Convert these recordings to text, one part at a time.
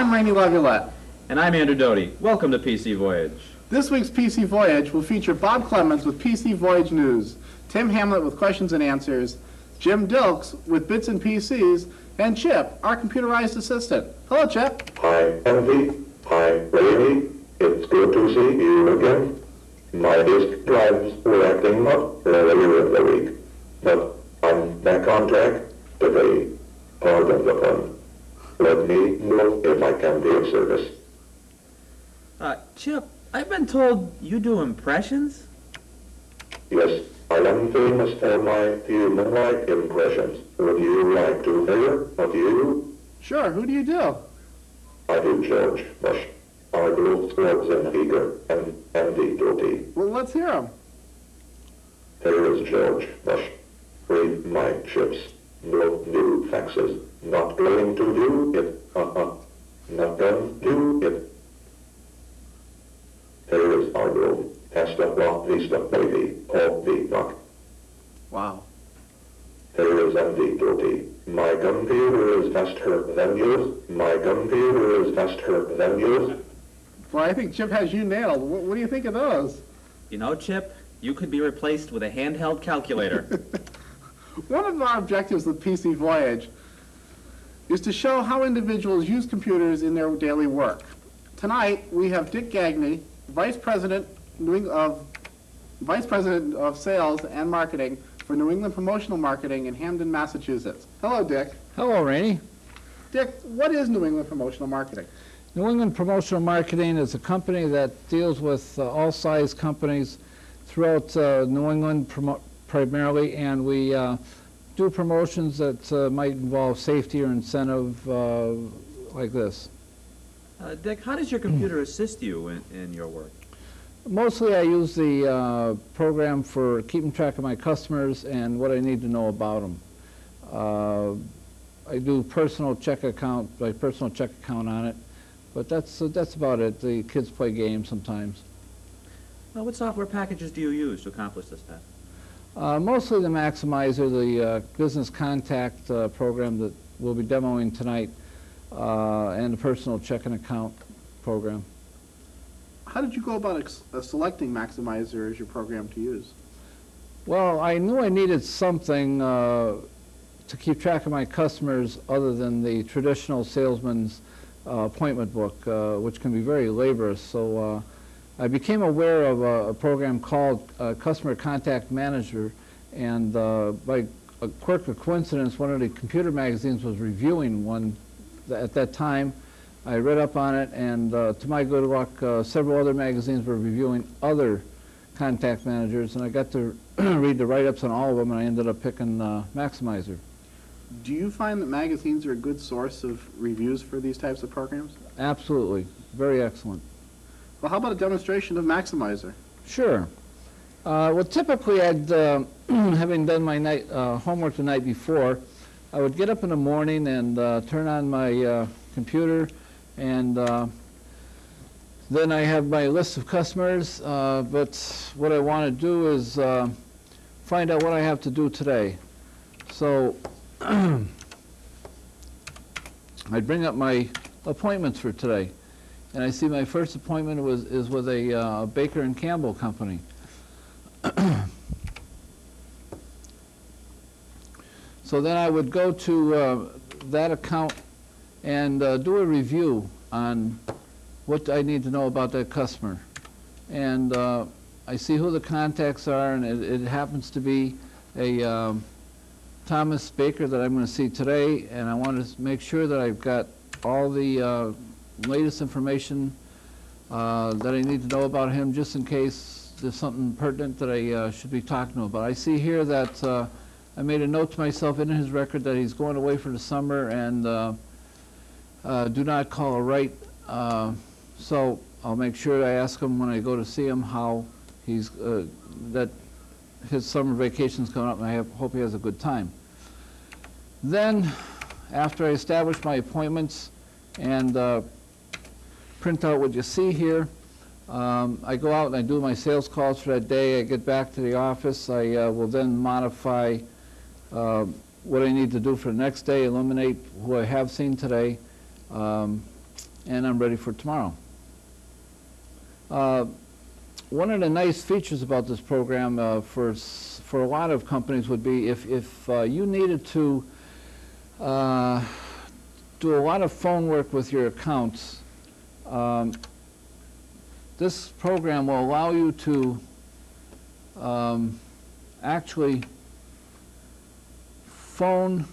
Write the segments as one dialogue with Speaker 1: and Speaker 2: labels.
Speaker 1: I'm Rainey Laviolette.
Speaker 2: And I'm Andrew Doty. Welcome to PC Voyage.
Speaker 1: This week's PC Voyage will feature Bob Clemens with PC Voyage News, Tim Hamlet with questions and answers, Jim Dilks with bits and PCs, and Chip, our computerized assistant. Hello, Chip.
Speaker 3: Hi, Andy. Hi, Rainey. It's good to see you again. My disk drives were acting up earlier in the week, but I'm back on track today. Pardon the pun. Let me know if I can be of service.
Speaker 2: Chip, I've been told you do impressions?
Speaker 3: Yes, I am famous for my human-like impressions. Would you like to hear a few?
Speaker 1: Sure, who do you do?
Speaker 3: I do George Bush, Arnold Schwarzenegger, and Andy Doty.
Speaker 1: Well, let's hear them.
Speaker 3: Here is George Bush. Read my chips. No new faxes. Not going to do it. Not going to do it. Here is Arnold. Hasta la vista, baby. All the knock.
Speaker 1: Wow.
Speaker 3: Here is Andy Doty. My computer is faster than yours. My computer is faster than yours.
Speaker 1: Well, I think Chip has you nailed. What do you think of those?
Speaker 2: You know, Chip, you could be replaced with a handheld calculator.
Speaker 1: One of our objectives with PC Voyage is to show how individuals use computers in their daily work. Tonight, we have Dick Gagney, Vice President of Sales and Marketing for New England Promotional Marketing in Hamden, Massachusetts. Hello, Dick.
Speaker 4: Hello, Rainey.
Speaker 1: Dick, what is New England Promotional Marketing?
Speaker 4: New England Promotional Marketing is a company that deals with all size companies throughout New England primarily, and we do promotions that might involve safety or incentive like this.
Speaker 2: Dick, how does your computer assist you in your work?
Speaker 4: Mostly I use the program for keeping track of my customers and what I need to know about them. I do my personal check account on it, but that's about it. The kids play games sometimes.
Speaker 2: Well, what software packages do you use to accomplish this task?
Speaker 4: Mostly the Maximizer, the business contact program that we'll be demoing tonight, and the personal checking account program.
Speaker 1: How did you go about selecting Maximizer as your program to use?
Speaker 4: Well, I knew I needed something to keep track of my customers other than the traditional salesman's appointment book, which can be very laborious. So I became aware of a program called Customer Contact Manager, and by a quirk of coincidence, one of the computer magazines was reviewing one at that time. I read up on it, and to my good luck, several other magazines were reviewing other contact managers, and I got to read the write-ups on all of them, and I ended up picking Maximizer.
Speaker 1: Do you find that magazines are a good source of reviews for these types of programs?
Speaker 4: Absolutely. Very excellent.
Speaker 1: Well, how about a demonstration of Maximizer?
Speaker 4: Sure. Well, typically, I'd, having done my homework the night before, I would get up in the morning and turn on my computer, and then I have my list of customers, but what I want to do is find out what I have to do today. So I bring up my appointments for today, and I see my first appointment is with a Baker and Campbell company. So then I would go to that account and do a review on what I need to know about that customer. And I see who the contacts are, and it happens to be a Thomas Baker that I'm going to see today, and I want to make sure that I've got all the latest information that I need to know about him, just in case there's something pertinent that I should be talking to him about. I see here that I made a note to myself in his record that he's going away for the summer and do not call a right. So I'll make sure I ask him when I go to see him how he's that his summer vacation's coming up, and I hope he has a good time. Then, after I establish my appointments and print out what you see here, I go out and I do my sales calls for that day. I get back to the office. I will then modify what I need to do for the next day, eliminate who I have seen today, and I'm ready for tomorrow. One of the nice features about this program for a lot of companies would be if you needed to do a lot of phone work with your accounts, this program will allow you to actually phone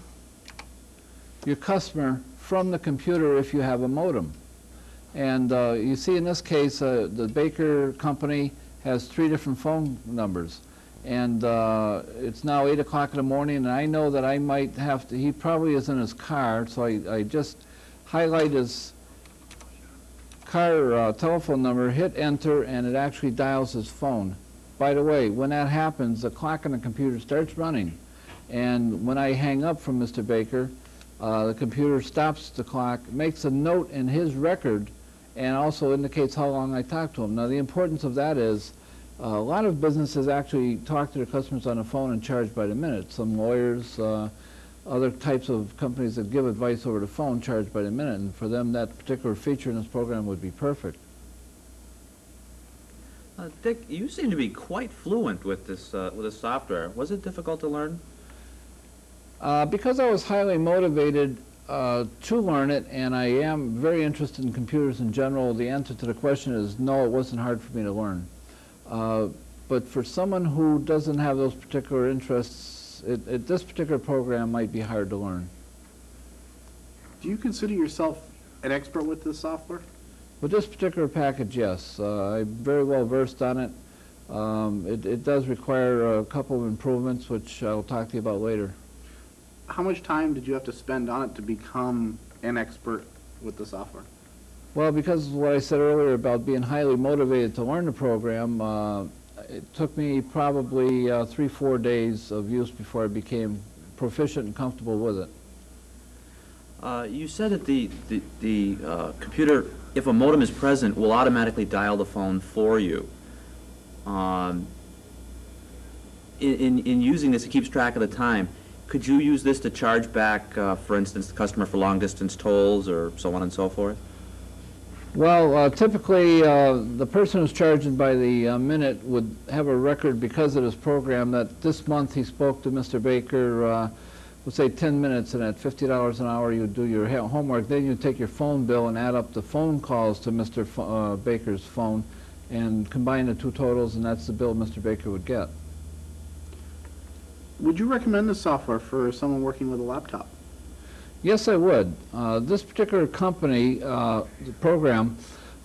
Speaker 4: your customer from the computer if you have a modem. And you see in this case, the Baker company has 3 different phone numbers. And it's now 8 o'clock in the morning, and I know that I might have to, he probably is in his car, so I just highlight his car telephone number, hit enter, and it actually dials his phone. By the way, when that happens, the clock on the computer starts running. And when I hang up from Mr. Baker, the computer stops the clock, makes a note in his record, and also indicates how long I talked to him. Now, the importance of that is a lot of businesses actually talk to their customers on the phone and charge by the minute. Some lawyers, other types of companies that give advice over the phone charge by the minute, and for them that particular feature in this program would be perfect.
Speaker 2: Dick, you seem to be quite fluent with this software. Was it difficult to learn?
Speaker 4: Because I was highly motivated to learn it, and I am very interested in computers in general, the answer to the question is no, it wasn't hard for me to learn. But for someone who doesn't have those particular interests, this particular program might be hard to learn.
Speaker 1: Do you consider yourself an expert with this software?
Speaker 4: With this particular package, yes. I'm very well versed on it. It does require a couple of improvements, which I'll talk to you about later.
Speaker 1: How much time did you have to spend on it to become an expert with the software?
Speaker 4: Well, because of what I said earlier about being highly motivated to learn the program, it took me probably 3-4 days of use before I became proficient and comfortable with it.
Speaker 2: You said that the computer, if a modem is present, will automatically dial the phone for you. In using this, it keeps track of the time. Could you use this to charge back, for instance, the customer for long-distance tolls or so on and so forth?
Speaker 4: Well, typically, the person who's charging by the minute would have a record because of this program that this month he spoke to Mr. Baker, let's say 10 minutes, and at $50 an hour you do your homework. Then you take your phone bill and add up the phone calls to Mr. Baker's phone and combine the two totals, and that's the bill Mr. Baker would get.
Speaker 1: Would you recommend this software for someone working with a laptop?
Speaker 4: Yes, I would. This particular company, the program,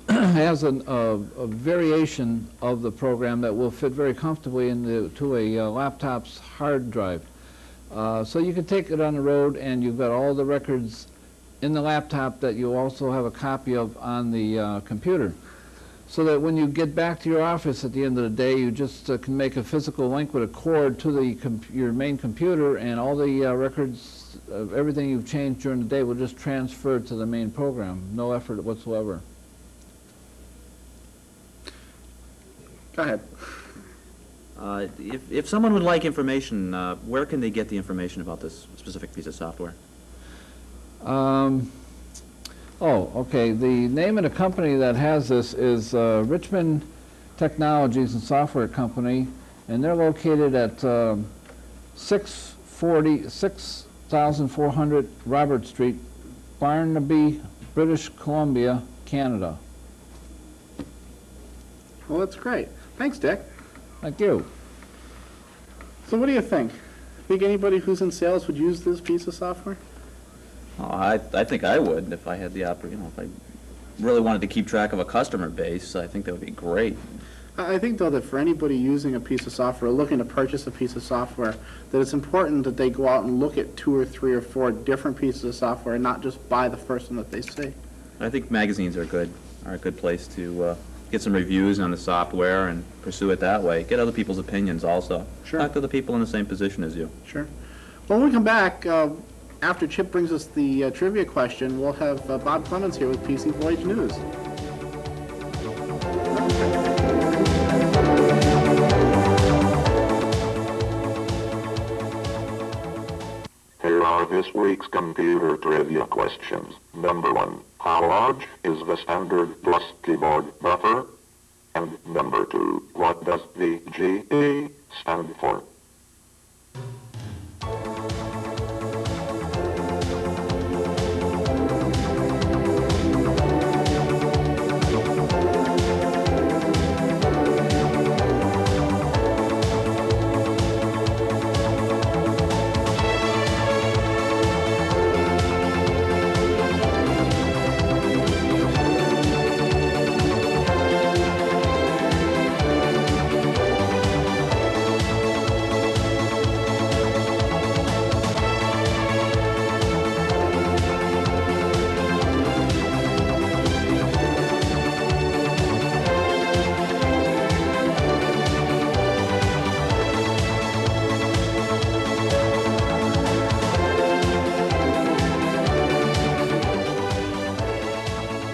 Speaker 4: has a variation of the program that will fit very comfortably into a laptop's hard drive. So you can take it on the road, and you've got all the records in the laptop that you also have a copy of on the computer. So that when you get back to your office at the end of the day, you just can make a physical link with a cord to your main computer, and all the records of everything you've changed during the day will just transfer to the main program. No effort whatsoever.
Speaker 1: Go ahead.
Speaker 2: If someone would like information, where can they get the information about this specific piece of software?
Speaker 4: Oh, okay. The name of the company that has this is Richmond Technologies and Software Company, and they're located at 6400 Robert Street, Barnaby, British Columbia, Canada.
Speaker 1: Well, that's great. Thanks, Dick.
Speaker 4: Thank you.
Speaker 1: So what do you think? Think anybody who's in sales would use this piece of software?
Speaker 2: Oh, I think I would if I had the if I really wanted to keep track of a customer base. I think that would be great.
Speaker 1: I think, though, that for anybody using a piece of software, looking to purchase a piece of software, that it's important that they go out and look at 2 or 3 or 4 different pieces of software and not just buy the first one that they see.
Speaker 2: I think magazines are a good place to get some reviews on the software and pursue it that way. Get other people's opinions also.
Speaker 1: Sure.
Speaker 2: Talk to the people in the same position as you.
Speaker 1: Sure. Well, when we come back, after Chip brings us the trivia question, we'll have Bob Clemens here with PC Voyage News.
Speaker 3: Here are are this week's computer trivia questions. Number 1, how large is the standard bus keyboard buffer? And number 2, what does the GA stand for?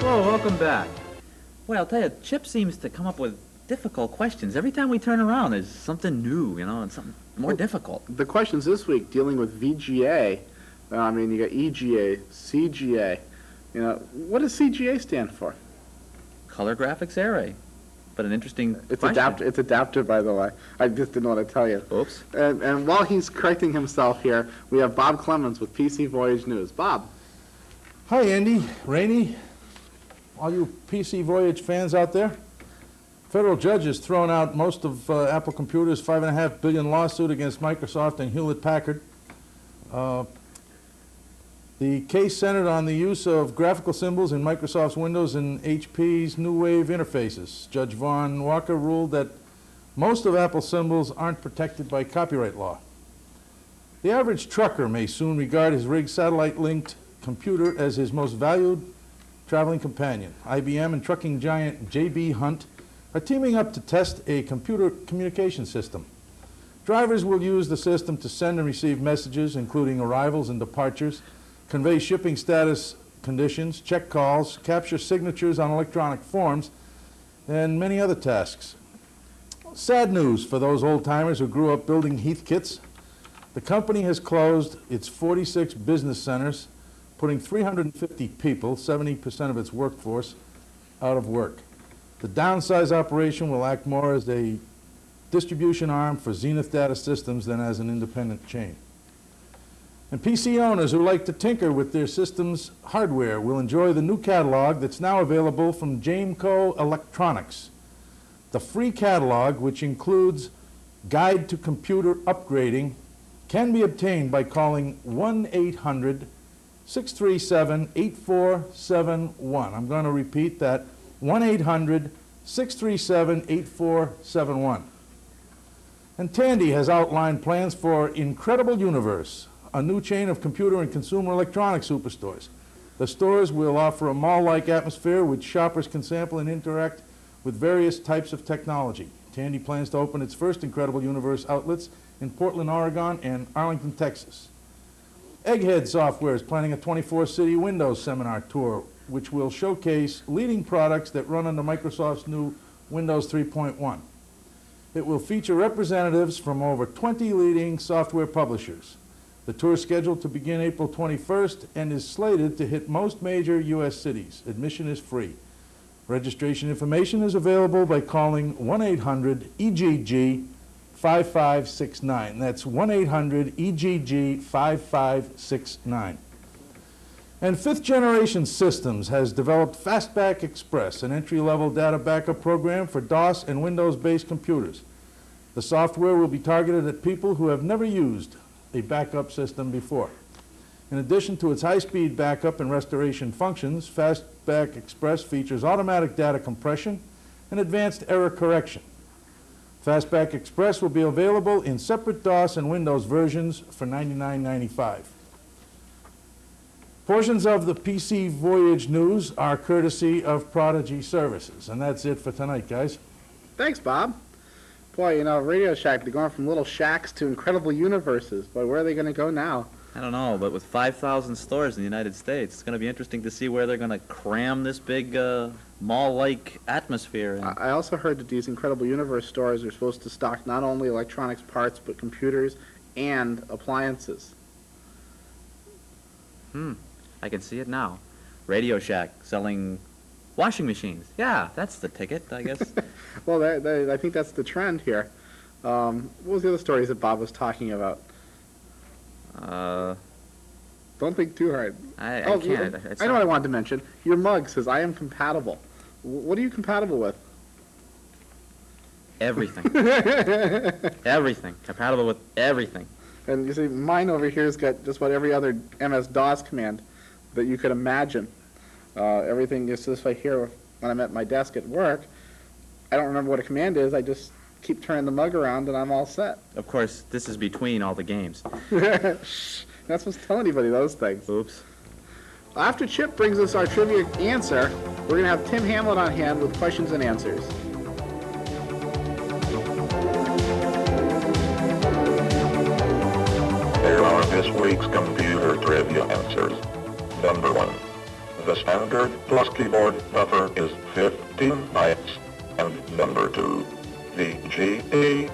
Speaker 2: Hello, welcome back. Well, I'll tell you, Chip seems to come up with difficult questions. Every time we turn around, there's something new, and something more difficult.
Speaker 1: The questions this week dealing with VGA. I mean, you got EGA, CGA. What does CGA stand for?
Speaker 2: Color graphics array. But an interesting
Speaker 1: It's
Speaker 2: question.
Speaker 1: It's adaptive, by the way. I just didn't want to tell you.
Speaker 2: Oops.
Speaker 1: And while he's correcting himself here, we have Bob Clemens with PC Voyage News. Bob.
Speaker 5: Hi, Andy, Rainey, all you PC Voyage fans out there. Federal judge has thrown out most of Apple Computer's $5.5 billion lawsuit against Microsoft and Hewlett-Packard. The case centered on the use of graphical symbols in Microsoft's Windows and HP's New Wave interfaces. Judge Vaughn Walker ruled that most of Apple's symbols aren't protected by copyright law. The average trucker may soon regard his rigged satellite-linked computer as his most valued traveling companion. IBM and trucking giant J.B. Hunt are teaming up to test a computer communication system. Drivers will use the system to send and receive messages, including arrivals and departures, convey shipping status conditions, check calls, capture signatures on electronic forms, and many other tasks. Sad news for those old-timers who grew up building Heathkits. The company has closed its 46 business centers, putting 350 people, 70% of its workforce, out of work. The downsize operation will act more as a distribution arm for Zenith Data Systems than as an independent chain. And PC owners who like to tinker with their system's hardware will enjoy the new catalog that's now available from Jameco Electronics. The free catalog, which includes Guide to Computer Upgrading, can be obtained by calling 1-800-637-8471. I'm going to repeat that, 1-800-637-8471. And Tandy has outlined plans for Incredible Universe, a new chain of computer and consumer electronics superstores. The stores will offer a mall-like atmosphere which shoppers can sample and interact with various types of technology. Tandy plans to open its first Incredible Universe outlets in Portland, Oregon and Arlington, Texas. Egghead Software is planning a 24-city Windows seminar tour, which will showcase leading products that run under Microsoft's new Windows 3.1. It will feature representatives from over 20 leading software publishers. The tour is scheduled to begin April 21st and is slated to hit most major U.S. cities. Admission is free. Registration information is available by calling 1-800-EGG-5569. That's 1-800-EGG-5569. And Fifth Generation Systems has developed Fastback Express, an entry-level data backup program for DOS and Windows-based computers. The software will be targeted at people who have never used a backup system before. In addition to its high-speed backup and restoration functions, Fastback Express features automatic data compression and advanced error correction. Fastback Express will be available in separate DOS and Windows versions for $99.95. Portions of the PC Voyage News are courtesy of Prodigy Services. And that's it for tonight, guys.
Speaker 1: Thanks, Bob. Boy, Radio Shack, they're going from little shacks to incredible universes. But where are they going to go now?
Speaker 2: I don't know, but with 5,000 stores in the United States, it's going to be interesting to see where they're going to cram this big mall-like atmosphere in.
Speaker 1: I also heard that these incredible universe stores are supposed to stock not only electronics parts, but computers and appliances.
Speaker 2: I can see it now. Radio Shack selling washing machines. Yeah, that's the ticket, I guess.
Speaker 1: Well, I think that's the trend here. What was the other stories that Bob was talking about? Don't think too hard.
Speaker 2: I
Speaker 1: Oh,
Speaker 2: can't.
Speaker 1: I know what I wanted to mention. Your mug says, I am compatible. What are you compatible with?
Speaker 2: Everything. Everything. Compatible with everything.
Speaker 1: And you see, mine over here has got just about every other MS-DOS command that you could imagine. Everything is this right here when I'm at my desk at work. I don't remember what a command is. I just keep turning the mug around and I'm all set.
Speaker 2: Of course, this is between all the games.
Speaker 1: Shh, you're not supposed to tell anybody those things.
Speaker 2: Oops.
Speaker 1: After Chip brings us our trivia answer, we're going to have Tim Hamlet on hand with questions and answers.
Speaker 3: Here are this week's computer trivia answers. Number 1. The standard plus keyboard buffer is 15 bytes. And number 2. VGA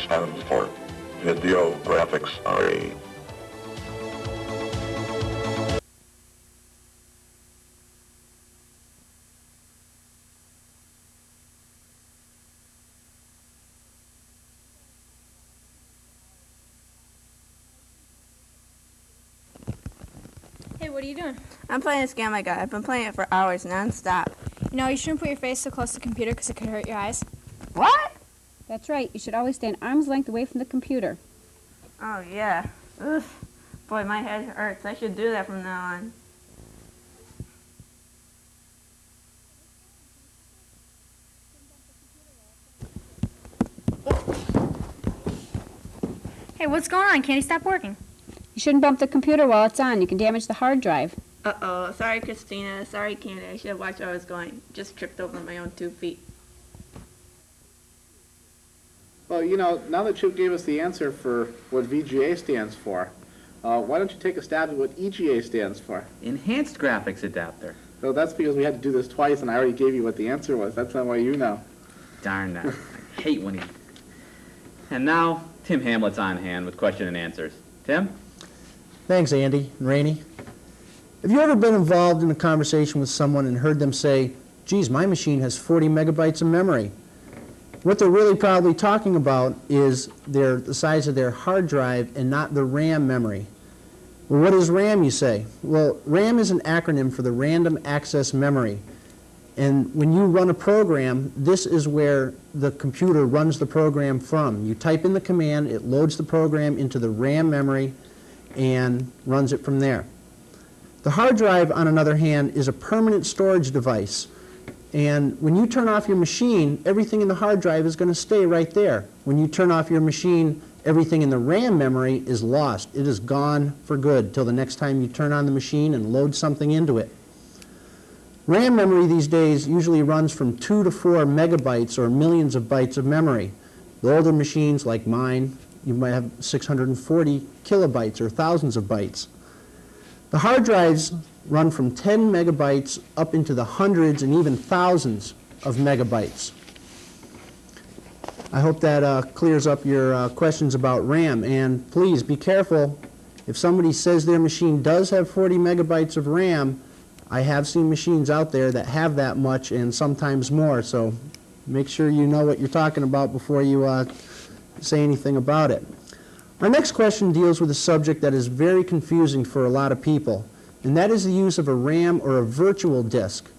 Speaker 3: stands for Video Graphics Array.
Speaker 6: Hey, what are you doing?
Speaker 7: I'm playing this game I got. I've been playing it for hours non-stop.
Speaker 6: You know, you shouldn't put your face so close to the computer because it could hurt your eyes.
Speaker 7: What?
Speaker 8: That's right. You should always stay an arm's length away from the computer.
Speaker 7: Oh, yeah. Ugh. Boy, my head hurts. I should do that from now on.
Speaker 6: Hey, what's going on? Can't he stop working?
Speaker 8: You shouldn't bump the computer while it's on. You can damage the hard drive.
Speaker 7: Uh-oh. Sorry, Christina. Sorry, Candy. I should have watched where I was going. Just tripped over my own 2 feet.
Speaker 1: Well, you know, now that Chip gave us the answer for what VGA stands for, why don't you take a stab at what EGA stands for?
Speaker 2: Enhanced graphics adapter.
Speaker 1: So that's because we had to do this twice, and I already gave you what the answer was. That's not why you know.
Speaker 2: Darn that. I hate when he... And now, Tim Hamlet's on hand with question and answers. Tim?
Speaker 9: Thanks, Andy and Rainey. Have you ever been involved in a conversation with someone and heard them say, geez, my machine has 40 megabytes of memory? What they're really probably talking about is the size of their hard drive and not the RAM memory. Well, what is RAM, you say? Well, RAM is an acronym for the Random Access Memory. And when you run a program, this is where the computer runs the program from. You type in the command, it loads the program into the RAM memory and runs it from there. The hard drive, on another hand, is a permanent storage device. And when you turn off your machine, everything in the hard drive is going to stay right there. When you turn off your machine, everything in the RAM memory is lost. It is gone for good till the next time you turn on the machine and load something into it. RAM memory these days usually runs from 2 to 4 megabytes or millions of bytes of memory. The older machines like mine, you might have 640 kilobytes or thousands of bytes. The hard drives run from 10 megabytes up into the hundreds and even thousands of megabytes. I hope that clears up your questions about RAM. And please be careful. If somebody says their machine does have 40 megabytes of RAM, I have seen machines out there that have that much and sometimes more. So make sure you know what you're talking about before you say anything about it. Our next question deals with a subject that is very confusing for a lot of people, and that is the use of a RAM or a virtual disk.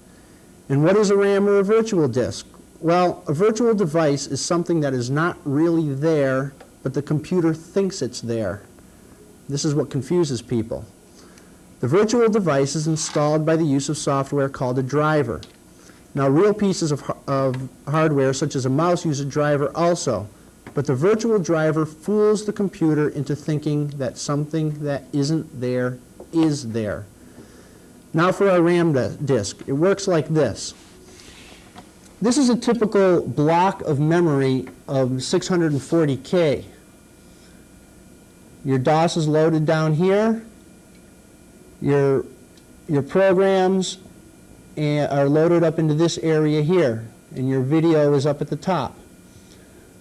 Speaker 9: And what is a RAM or a virtual disk? Well, a virtual device is something that is not really there, but the computer thinks it's there. This is what confuses people. The virtual device is installed by the use of software called a driver. Now, real pieces of hardware, such as a mouse, use a driver also. But the virtual driver fools the computer into thinking that something that isn't there is there. Now for our RAM disk. It works like this. This is a typical block of memory of 640K. Your DOS is loaded down here. Your programs are loaded up into this area here, and your video is up at the top.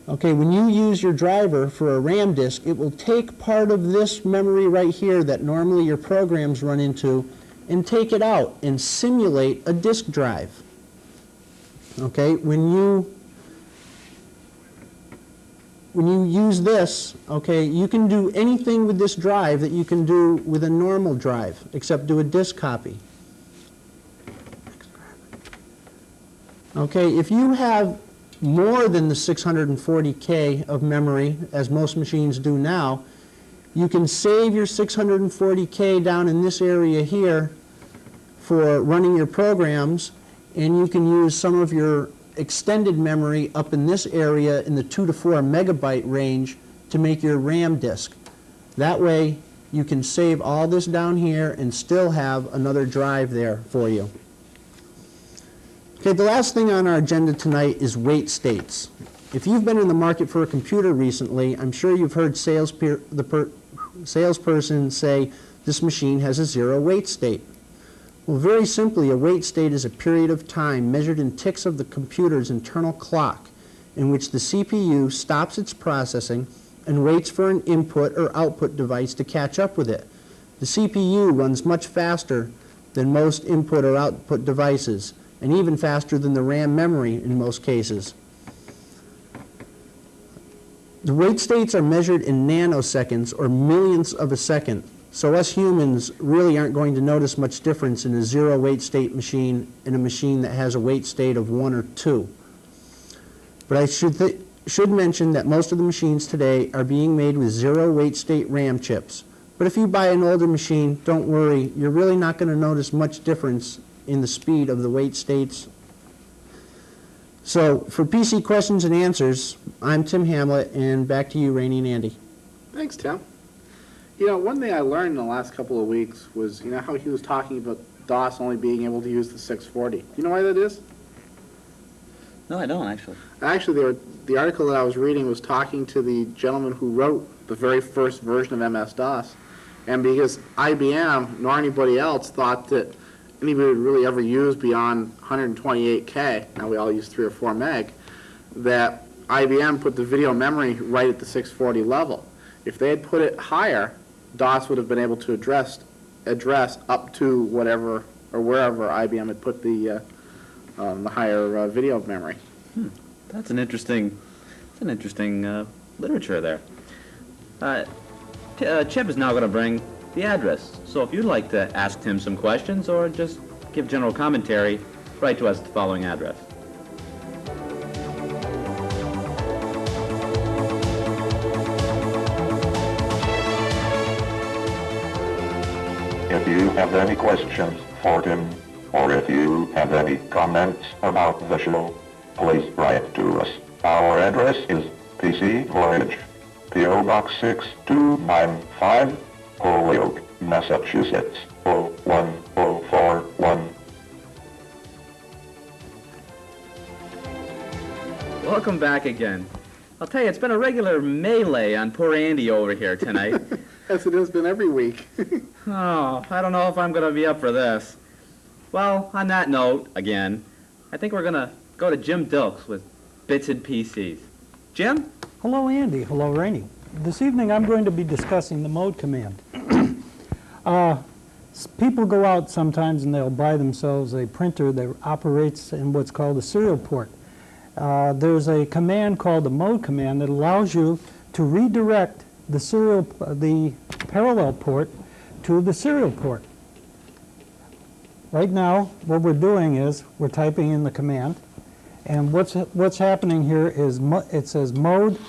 Speaker 9: Okay, when you use your driver for a RAM disk, it will take part of this memory right here that normally your programs run into and take it out and simulate a disk drive. Okay, when you use this, okay, you can do anything with this drive that you can do with a normal drive, except do a disk copy. Okay, if you have more than the 640K of memory, as most machines do now, you can save your 640K down in this area here for running your programs, and you can use some of your extended memory up in this area in the 2 to 4 megabyte range to make your RAM disk. That way you can save all this down here and still have another drive there for you. Okay, the last thing on our agenda tonight is wait states. If you've been in the market for a computer recently, I'm sure you've heard the salesperson say this machine has a 0 wait state. Well, very simply, a wait state is a period of time measured in ticks of the computer's internal clock in which the CPU stops its processing and waits for an input or output device to catch up with it. The CPU runs much faster than most input or output devices, and even faster than the RAM memory in most cases. The wait states are measured in nanoseconds or millionths of a second. So us humans really aren't going to notice much difference in a 0 wait state machine and a machine that has a wait state of 1 or 2. But I should mention that most of the machines today are being made with 0 wait state RAM chips. But if you buy an older machine, don't worry, you're really not going to notice much difference in the speed of the wait states. So for PC questions and answers, I'm Tim Hamlet, and back to you, Rainey and Andy.
Speaker 1: Thanks, Tim. You know, one thing I learned in the last couple of weeks was, you know, how he was talking about DOS only being able to use the 640. Do you know why that is?
Speaker 2: No, I don't, actually.
Speaker 1: Actually, the article that I was reading was talking to the gentleman who wrote the very first version of MS-DOS. And because IBM, nor anybody else, thought that anybody would really ever use beyond 128K, now we all use 3 or 4 meg, that IBM put the video memory right at the 640 level. If they had put it higher, DOS would have been able to address up to whatever or wherever IBM had put the higher video memory.
Speaker 2: That's an interesting literature there. Chip is now going to bring the address. So if you'd like to ask Tim some questions or just give general commentary, write to us at the following address.
Speaker 3: If you have any questions for Tim, or if you have any comments about the show, please write to us. Our address is PC Voyage, P.O. Box 6295, Holyoke, Massachusetts, 01041.
Speaker 2: Welcome back again. I'll tell you, it's been a regular melee on poor Andy over here tonight.
Speaker 1: As it has been every week.
Speaker 2: Oh, I don't know if I'm going to be up for this. Well, on that note, again, I think we're going to go to Jim Dilks with Bits and PCs. Jim?
Speaker 10: Hello, Andy. Hello, Rainey. This evening I'm going to be discussing the mode command. People go out sometimes and they'll buy themselves a printer that operates in what's called a serial port. There's a command called the mode command that allows you to redirect the parallel port to the serial port. Right now, what we're doing is we're typing in the command, and what's happening here is it says mode,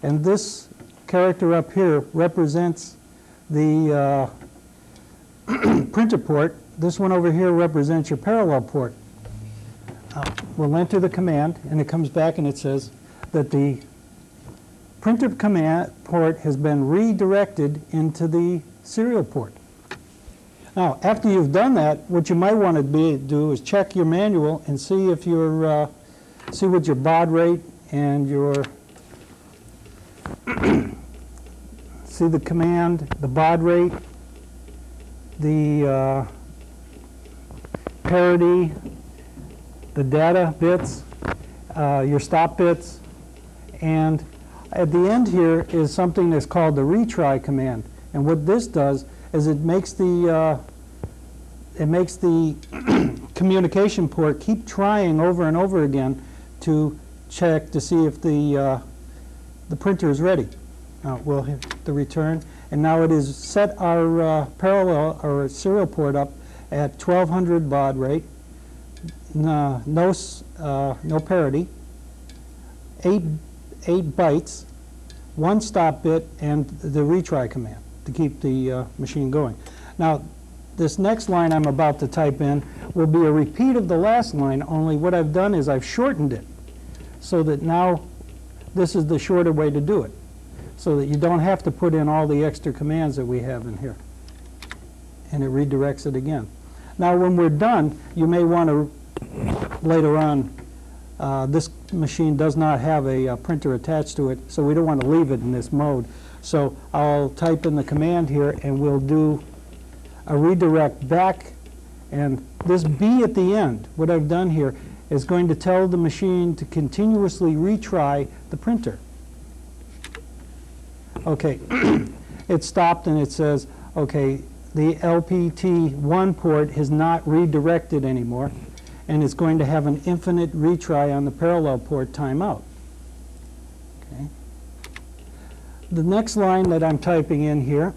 Speaker 10: and this character up here represents the printer port. This one over here represents your parallel port. We'll enter the command, and it comes back and it says that the printer command port has been redirected into the serial port. Now, after you've done that, what you might want to do is check your manual and see if you're see what your baud rate and your see the command, the baud rate, the parity, the data bits, your stop bits, And at the end here is something that's called the retry command. And what this does is it makes the communication port keep trying over and over again to check to see if the printer is ready. Now we'll hit the return, and now it is set our parallel or serial port up at 1200 baud rate, no parity, 8 bytes, 1 stop bit, and the retry command to keep the machine going. Now, this next line I'm about to type in will be a repeat of the last line, only what I've done is I've shortened it so that now this is the shorter way to do it, so that you don't have to put in all the extra commands that we have in here. And it redirects it again. Now, when we're done, you may want to, later on, this machine does not have a printer attached to it, so we don't want to leave it in this mode. So I'll type in the command here, and we'll do a redirect back, and this B at the end, what I've done here, is going to tell the machine to continuously retry the printer. Okay, it stopped and it says, okay, the LPT1 port is not redirected anymore, and it's going to have an infinite retry on the parallel port timeout. Okay. The next line that I'm typing in here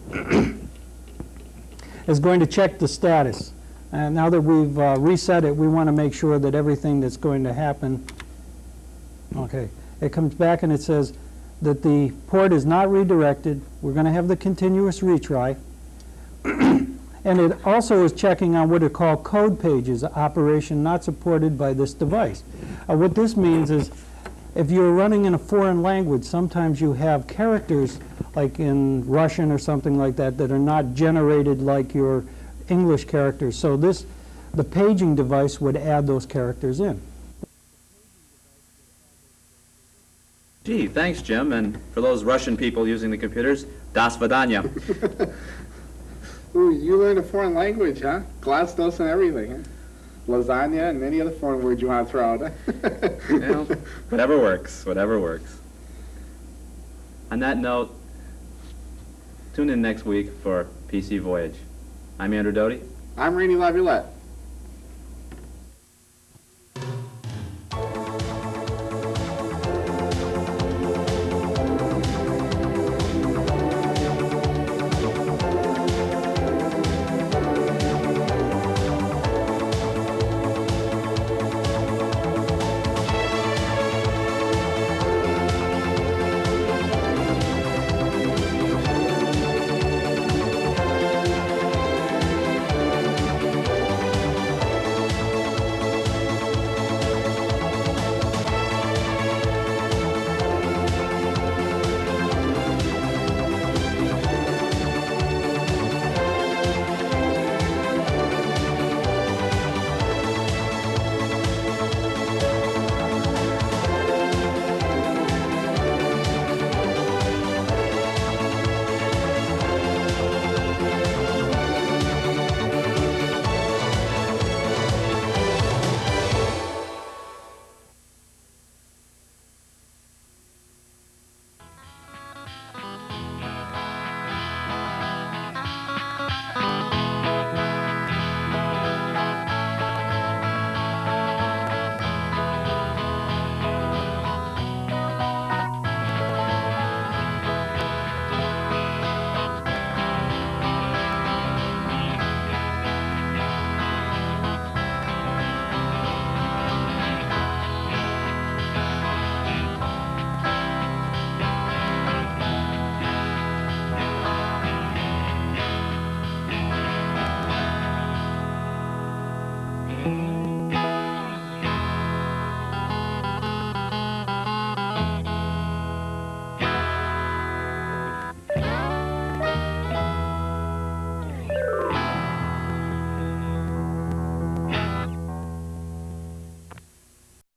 Speaker 10: is going to check the status. And now that we've reset it, we want to make sure that everything that's going to happen, okay, it comes back and it says that the port is not redirected. We're going to have the continuous retry. And it also is checking on what are called code pages, operation not supported by this device. What this means is if you're running in a foreign language, sometimes you have characters like in Russian or something like that that are not generated like your English characters. So the paging device would add those characters in.
Speaker 2: Gee, thanks, Jim. And for those Russian people using the computers, das vidanya.
Speaker 1: Ooh, you learned a foreign language, huh? Glasnost and everything, huh? Lasagna and any other foreign words you want to throw out, huh?
Speaker 2: You know, whatever works, whatever works. On that note, tune in next week for PC Voyage. I'm Andrew Doty.
Speaker 1: I'm Rainey Laviolette.